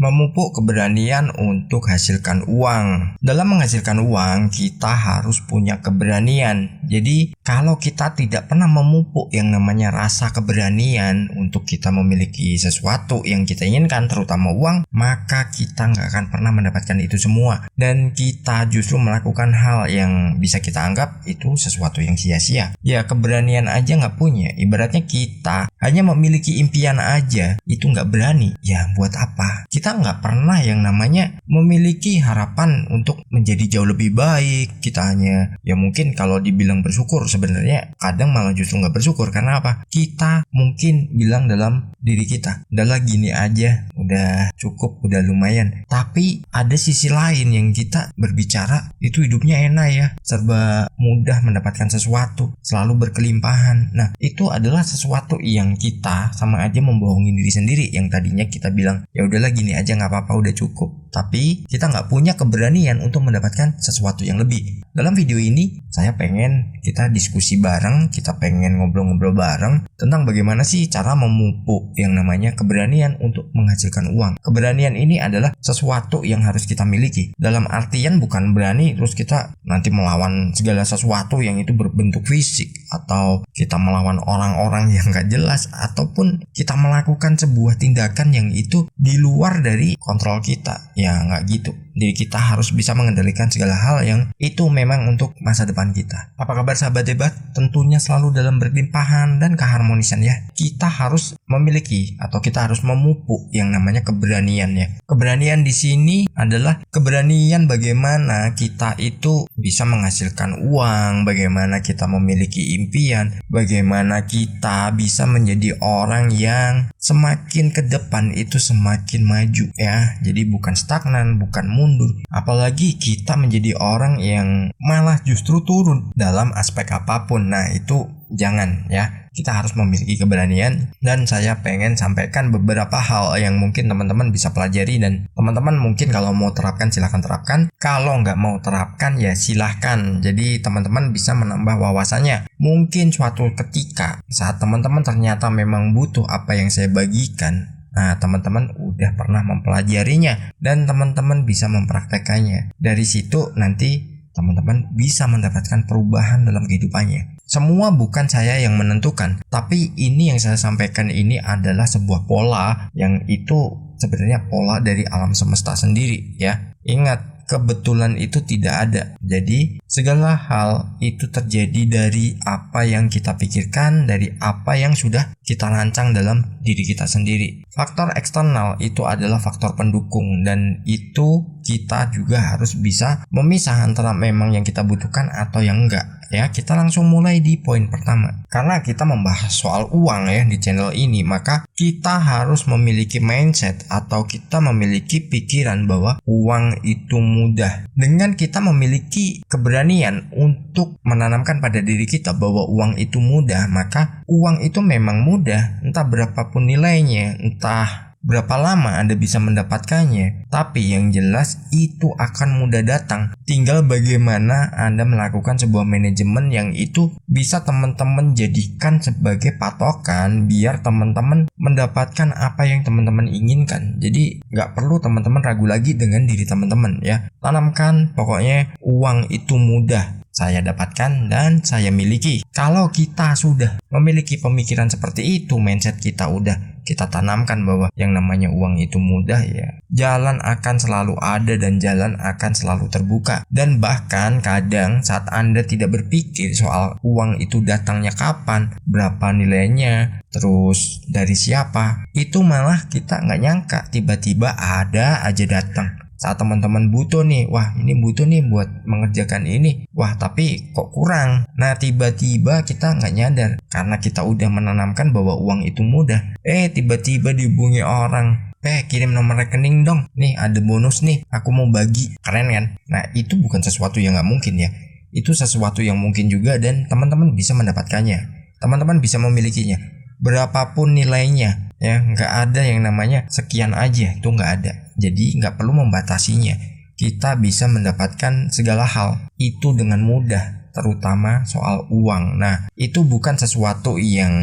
Memupuk keberanian untuk hasilkan uang. Dalam menghasilkan uang, kita harus punya keberanian. Jadi, kalau kita tidak pernah memupuk yang namanya rasa keberanian untuk kita memiliki sesuatu yang kita inginkan, terutama uang, maka kita nggak akan pernah mendapatkan itu semua. Dan kita justru melakukan hal yang bisa kita anggap itu sesuatu yang sia-sia. Ya, keberanian aja nggak punya. Ibaratnya kita hanya memiliki impian aja, itu nggak berani. Ya, buat apa? Kita nggak pernah yang namanya memiliki harapan untuk menjadi jauh lebih baik. Kita hanya, ya mungkin kalau dibilang bersyukur, sebenarnya kadang malah justru nggak bersyukur. Karena apa? Kita mungkin bilang dalam diri kita, udahlah gini aja, udah cukup, udah lumayan. Tapi ada sisi lain yang kita berbicara, itu hidupnya enak ya, serba mudah mendapatkan sesuatu, selalu berkelimpahan. Nah, itu adalah sesuatu yang kita sama aja membohongi diri sendiri. Yang tadinya kita bilang, ya udahlah gini aja, nggak apa-apa, udah cukup. Tapi kita nggak punya keberanian untuk mendapatkan sesuatu yang lebih. Dalam video ini saya pengen kita diskusi bareng, kita pengen ngobrol-ngobrol bareng tentang bagaimana sih cara memupuk yang namanya keberanian untuk menghasilkan uang. Keberanian ini adalah sesuatu yang harus kita miliki. Dalam artian bukan berani terus kita nanti melawan segala sesuatu yang itu berbentuk fisik, atau kita melawan orang-orang yang nggak jelas, ataupun kita melakukan sebuah tindakan yang itu di luar dari kontrol kita. Ya nggak gitu. Jadi kita harus bisa mengendalikan segala hal yang itu memang untuk masa depan kita. Apa kabar sahabat debat? Tentunya selalu dalam berlimpahan dan keharmonisan ya. Kita harus memiliki atau kita harus memupuk yang namanya keberanian ya. Keberanian di sini adalah keberanian bagaimana kita itu bisa menghasilkan uang, bagaimana kita memiliki impian, bagaimana kita bisa menjadi orang yang semakin ke depan itu semakin maju ya. Jadi bukan stagnan, bukan mundur. Apalagi kita menjadi orang yang malah justru turun dalam aspek apapun. Nah, itu jangan ya. Kita harus memiliki keberanian, dan saya pengen sampaikan beberapa hal yang mungkin teman-teman bisa pelajari, dan teman-teman mungkin kalau mau terapkan silahkan terapkan, kalau nggak mau terapkan ya silahkan. Jadi teman-teman bisa menambah wawasannya. Mungkin suatu ketika saat teman-teman ternyata memang butuh apa yang saya bagikan, nah teman-teman udah pernah mempelajarinya dan teman-teman bisa mempraktekannya. Dari situ nanti teman-teman bisa mendapatkan perubahan dalam kehidupannya. Semua bukan saya yang menentukan, tapi ini yang saya sampaikan ini adalah sebuah pola yang itu sebenarnya pola dari alam semesta sendiri ya. Ingat, kebetulan itu tidak ada. Jadi segala hal itu terjadi dari apa yang kita pikirkan, dari apa yang sudah kita rancang dalam diri kita sendiri. Faktor eksternal itu adalah faktor pendukung, dan itu kita juga harus bisa memisah antara memang yang kita butuhkan atau yang enggak. Ya, kita langsung mulai di poin pertama. Karena kita membahas soal uang ya di channel ini, maka kita harus memiliki mindset atau kita memiliki pikiran bahwa uang itu mudah. Dengan kita memiliki keberanian untuk menanamkan pada diri kita bahwa uang itu mudah, maka uang itu memang mudah. Entah berapapun nilainya, entah berapa lama Anda bisa mendapatkannya, tapi yang jelas itu akan mudah datang. Tinggal bagaimana Anda melakukan sebuah manajemen yang itu bisa teman-teman jadikan sebagai patokan biar teman-teman mendapatkan apa yang teman-teman inginkan. Jadi nggak perlu teman-teman ragu lagi dengan diri teman-teman ya. Tanamkan pokoknya uang itu mudah saya dapatkan dan saya miliki. Kalau kita sudah memiliki pemikiran seperti itu, mindset kita udah kita tanamkan bahwa yang namanya uang itu mudah ya, jalan akan selalu ada dan jalan akan selalu terbuka. Dan bahkan kadang saat Anda tidak berpikir soal uang itu datangnya kapan, berapa nilainya, terus dari siapa, itu malah kita nggak nyangka tiba-tiba ada aja datang. Saat teman-teman butuh nih, wah ini butuh nih buat mengerjakan ini, wah tapi kok kurang. Nah tiba-tiba kita nggak nyadar karena kita udah menanamkan bahwa uang itu mudah. Tiba-tiba dihubungi orang, kirim nomor rekening dong, nih ada bonus nih, aku mau bagi. Keren kan? Nah itu bukan sesuatu yang nggak mungkin ya. Itu sesuatu yang mungkin juga dan teman-teman bisa mendapatkannya. Teman-teman bisa memilikinya. Berapapun nilainya ya, nggak ada yang namanya sekian aja, itu nggak ada. Jadi nggak perlu membatasinya. Kita bisa mendapatkan segala hal itu dengan mudah. terutama soal uang. Nah, itu bukan sesuatu yang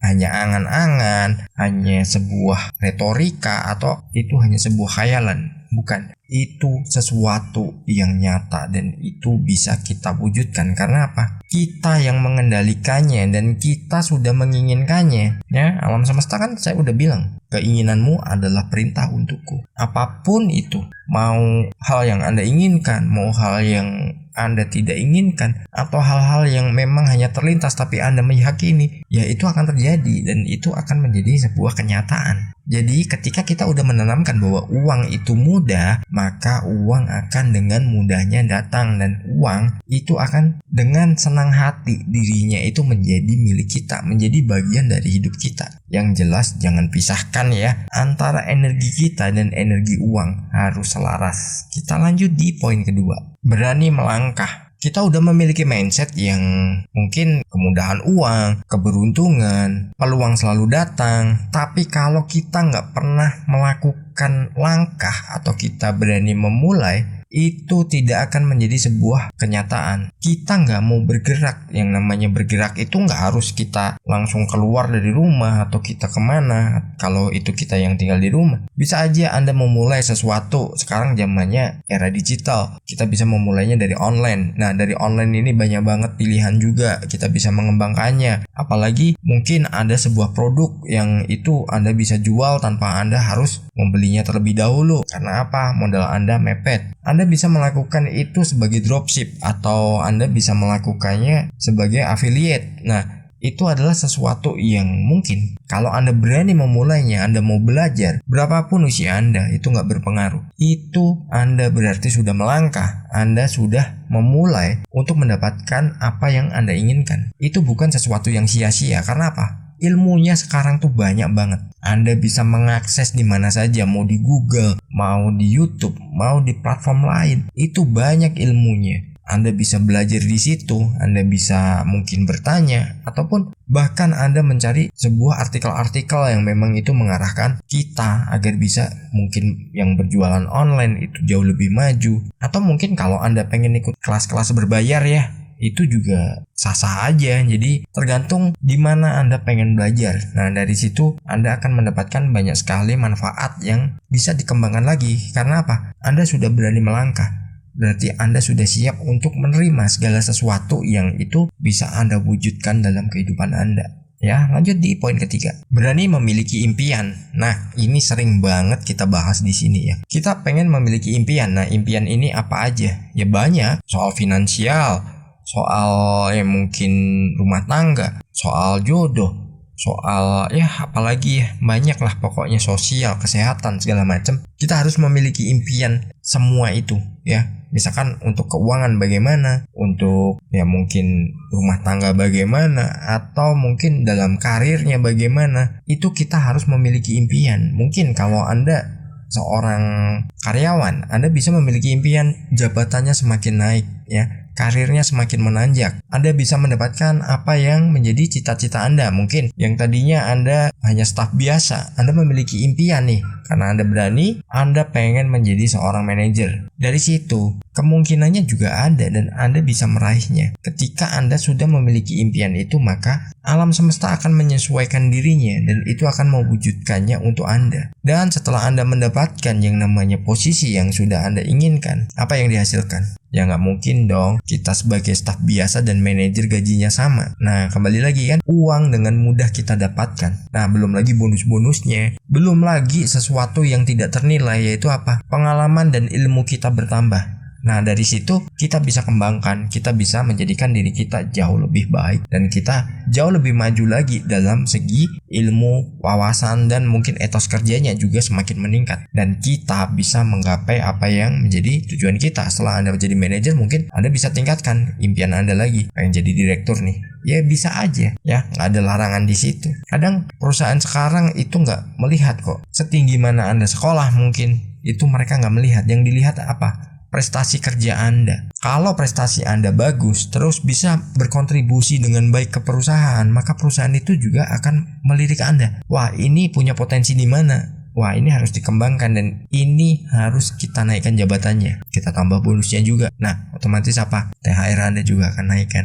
hanya angan-angan, hanya sebuah retorika, atau itu hanya sebuah khayalan. Bukan, itu sesuatu yang nyata dan itu bisa kita wujudkan. Karena apa? Kita yang mengendalikannya dan kita sudah menginginkannya. Ya, alam semesta kan saya udah bilang, keinginanmu adalah perintah untukku. Apapun itu, mau hal yang Anda inginkan, mau hal yang Anda tidak inginkan, atau hal-hal yang memang hanya terlintas tapi Anda meyakini, ya itu akan terjadi dan itu akan menjadi sebuah kenyataan. Jadi ketika kita udah menanamkan bahwa uang itu mudah, maka uang akan dengan mudahnya datang dan uang itu akan dengan senang hati dirinya itu menjadi milik kita, menjadi bagian dari hidup kita. Yang jelas jangan pisahkan ya antara energi kita dan energi uang, harus selaras. Kita lanjut di poin kedua, berani melangkah. Kita udah memiliki mindset yang mungkin kemudahan uang, keberuntungan, peluang selalu datang. Tapi kalau kita nggak pernah melakukan langkah atau kita berani memulai, itu tidak akan menjadi sebuah kenyataan. Kita nggak mau bergerak. Yang namanya bergerak itu nggak harus kita langsung keluar dari rumah atau kita kemana. Kalau itu kita yang tinggal di rumah, bisa aja Anda memulai sesuatu. Sekarang zamannya era digital, kita bisa memulainya dari online. Nah, dari online ini banyak banget pilihan juga, kita bisa mengembangkannya. Apalagi mungkin ada sebuah produk yang itu Anda bisa jual tanpa Anda harus membelinya terlebih dahulu. Karena apa? Modal Anda mepet. Anda bisa melakukan itu sebagai dropship atau Anda bisa melakukannya sebagai affiliate. Nah, itu adalah sesuatu yang mungkin kalau Anda berani memulainya, Anda mau belajar, berapapun usia Anda, itu nggak berpengaruh. Itu Anda berarti sudah melangkah, Anda sudah memulai untuk mendapatkan apa yang Anda inginkan. Itu bukan sesuatu yang sia-sia. Karena apa? Ilmunya sekarang tuh banyak banget. Anda bisa mengakses di mana saja, mau di Google, mau di YouTube, mau di platform lain. Itu banyak ilmunya. Anda bisa belajar di situ, Anda bisa mungkin bertanya, ataupun bahkan Anda mencari sebuah artikel-artikel yang memang itu mengarahkan kita agar bisa mungkin yang berjualan online itu jauh lebih maju. Atau mungkin kalau Anda pengen ikut kelas-kelas berbayar ya, itu juga sah-sah aja. Jadi tergantung di mana Anda pengen belajar. Nah, dari situ Anda akan mendapatkan banyak sekali manfaat yang bisa dikembangkan lagi. Karena apa? Anda sudah berani melangkah. Berarti Anda sudah siap untuk menerima segala sesuatu yang itu bisa Anda wujudkan dalam kehidupan Anda. Ya, lanjut di poin ketiga. Berani memiliki impian. Nah, ini sering banget kita bahas di sini ya. Kita pengen memiliki impian. Nah, impian ini apa aja? Ya banyak. Soal finansial, soal ya mungkin rumah tangga, soal jodoh, soal ya apalagi ya, banyak lah pokoknya, sosial, kesehatan, segala macam. Kita harus memiliki impian semua itu ya. Misalkan untuk keuangan bagaimana, untuk ya mungkin rumah tangga bagaimana, atau mungkin dalam karirnya bagaimana, itu kita harus memiliki impian. Mungkin kalau Anda seorang karyawan, Anda bisa memiliki impian jabatannya semakin naik ya, karirnya semakin menanjak. Anda bisa mendapatkan apa yang menjadi cita-cita Anda. Mungkin yang tadinya Anda hanya staf biasa, Anda memiliki impian nih. Karena Anda berani, Anda pengen menjadi seorang manajer. Dari situ, kemungkinannya juga ada dan Anda bisa meraihnya. Ketika Anda sudah memiliki impian itu, maka alam semesta akan menyesuaikan dirinya dan itu akan mewujudkannya untuk Anda. Dan setelah Anda mendapatkan yang namanya posisi yang sudah Anda inginkan, apa yang dihasilkan? Ya nggak mungkin dong kita sebagai staf biasa dan manajer gajinya sama. Nah, kembali lagi kan, uang dengan mudah kita dapatkan. Nah, belum lagi bonus-bonusnya, belum lagi sesuatu yang tidak ternilai, yaitu apa? Pengalaman dan ilmu kita bertambah. Nah, dari situ kita bisa kembangkan, kita bisa menjadikan diri kita jauh lebih baik dan kita jauh lebih maju lagi dalam segi ilmu, wawasan, dan mungkin etos kerjanya juga semakin meningkat. Dan kita bisa menggapai apa yang menjadi tujuan kita. Setelah Anda menjadi manajer, mungkin Anda bisa tingkatkan impian Anda lagi, pengen jadi direktur nih. Ya bisa aja ya, nggak ada larangan di situ. Kadang perusahaan sekarang itu nggak melihat kok setinggi mana Anda sekolah, mungkin itu mereka nggak melihat. Yang dilihat apa? Prestasi kerja Anda. Kalau prestasi Anda bagus, terus bisa berkontribusi dengan baik ke perusahaan, maka perusahaan itu juga akan melirik Anda. Wah, ini punya potensi di mana? wah ini harus dikembangkan dan ini harus kita naikkan jabatannya, kita tambah bonusnya juga. Nah otomatis apa, THR Anda juga akan naikkan,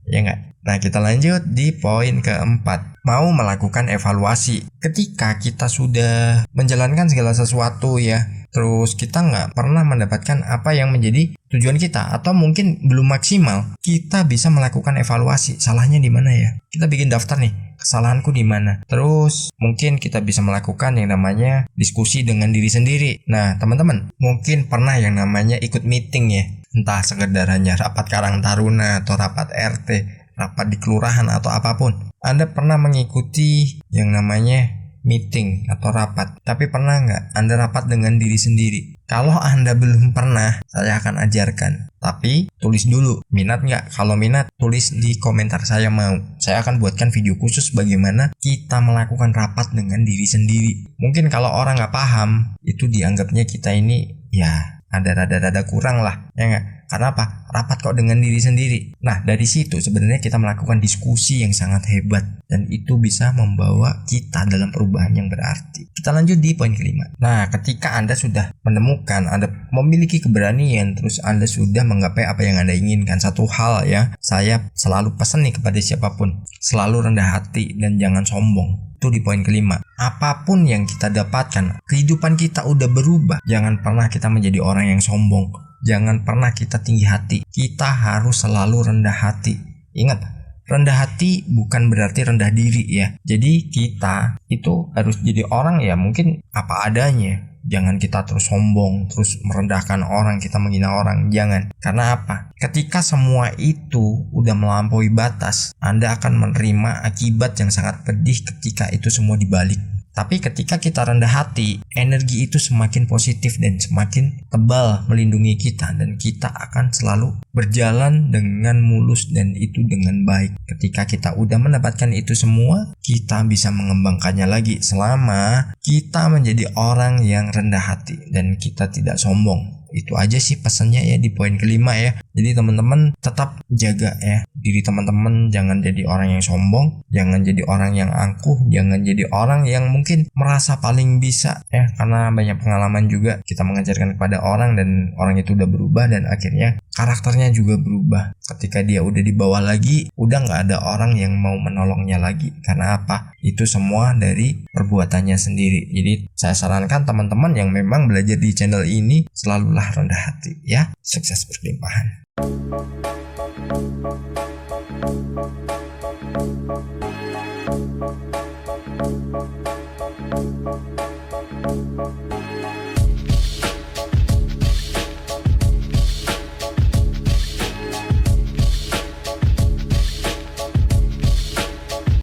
ya nggak? Nah kita lanjut di poin keempat, mau melakukan evaluasi. Ketika kita sudah menjalankan segala sesuatu ya, terus kita nggak pernah mendapatkan apa yang menjadi tujuan kita, atau mungkin belum maksimal, kita bisa melakukan evaluasi. Salahnya di mana ya? Kita bikin daftar nih, kesalahanku di mana. Terus mungkin kita bisa melakukan yang namanya diskusi dengan diri sendiri. Nah teman-teman mungkin pernah yang namanya ikut meeting ya, entah sekedar hanya rapat Karang Taruna atau rapat RT, rapat di kelurahan atau apapun. Anda pernah mengikuti yang namanya meeting atau rapat, tapi pernah nggak Anda rapat dengan diri sendiri? Kalau Anda belum pernah, saya akan ajarkan. Tapi tulis dulu, minat nggak? Kalau minat, tulis di komentar saya mau. Saya akan buatkan video khusus bagaimana kita melakukan rapat dengan diri sendiri. Mungkin kalau orang nggak paham, itu dianggapnya kita ini ya ada rada-rada kurang lah, ya nggak? Karena apa? Rapat kok dengan diri sendiri. Nah dari situ sebenarnya kita melakukan diskusi yang sangat hebat, dan itu bisa membawa kita dalam perubahan yang berarti. Kita lanjut di poin kelima. Nah ketika Anda sudah menemukan, Anda memiliki keberanian, terus Anda sudah menggapai apa yang Anda inginkan. Satu hal ya, saya selalu pesan nih kepada siapapun, selalu rendah hati dan jangan sombong. Itu di poin kelima. Apapun yang kita dapatkan, kehidupan kita udah berubah, jangan pernah kita menjadi orang yang sombong. Jangan pernah kita tinggi hati. Kita harus selalu rendah hati. Ingat, rendah hati bukan berarti rendah diri ya. Jadi kita itu harus jadi orang ya mungkin apa adanya. Jangan kita terus sombong, terus merendahkan orang, kita menghina orang. Jangan. Karena apa? Ketika semua itu udah melampaui batas, Anda akan menerima akibat yang sangat pedih ketika itu semua dibalik. Tapi ketika kita rendah hati, energi itu semakin positif dan semakin tebal melindungi kita, dan kita akan selalu berjalan dengan mulus dan itu dengan baik. Ketika kita udah mendapatkan itu semua, kita bisa mengembangkannya lagi selama kita menjadi orang yang rendah hati dan kita tidak sombong. Itu aja sih pesannya ya di poin kelima ya. Jadi teman-teman tetap jaga ya diri teman-teman, jangan jadi orang yang sombong, jangan jadi orang yang angkuh, jangan jadi orang yang mungkin merasa paling bisa ya, karena banyak pengalaman juga kita mengajarkan kepada orang dan orang itu udah berubah dan akhirnya karakternya juga berubah. Ketika dia udah di bawah lagi, udah nggak ada orang yang mau menolongnya lagi. Karena apa? Itu semua dari perbuatannya sendiri. Jadi saya sarankan teman-teman yang memang belajar di channel ini selalulah rendah hati ya. Sukses berlimpahan.